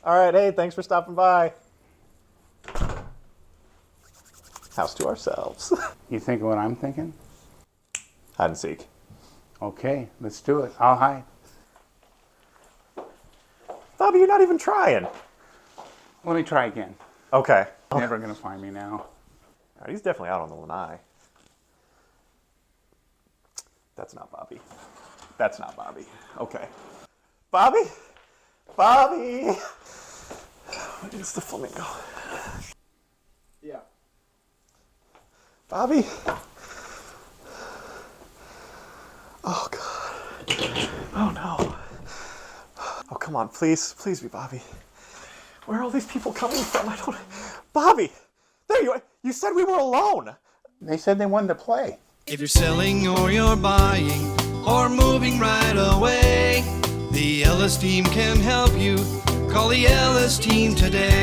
All right, hey, thanks for stopping by. House to ourselves. You thinking what I'm thinking? Hide and seek. Okay, let's do it. I'll hide. Bobby, you're not even trying. Let me try again. Okay. Never gonna find me now. All right, he's definitely out on the lanai. That's not Bobby. That's not Bobby. Okay. Bobby? Bobby! It's the flamingo. Yeah. Bobby? Oh, God. Oh, no. Oh, come on, please. Please be Bobby. Where are all these people coming from? I don't... Bobby! There you are. You said we were alone. They said they wanted to play. If you're selling or you're buying or moving right away, the Ellis Team can help you. Call the Ellis Team today.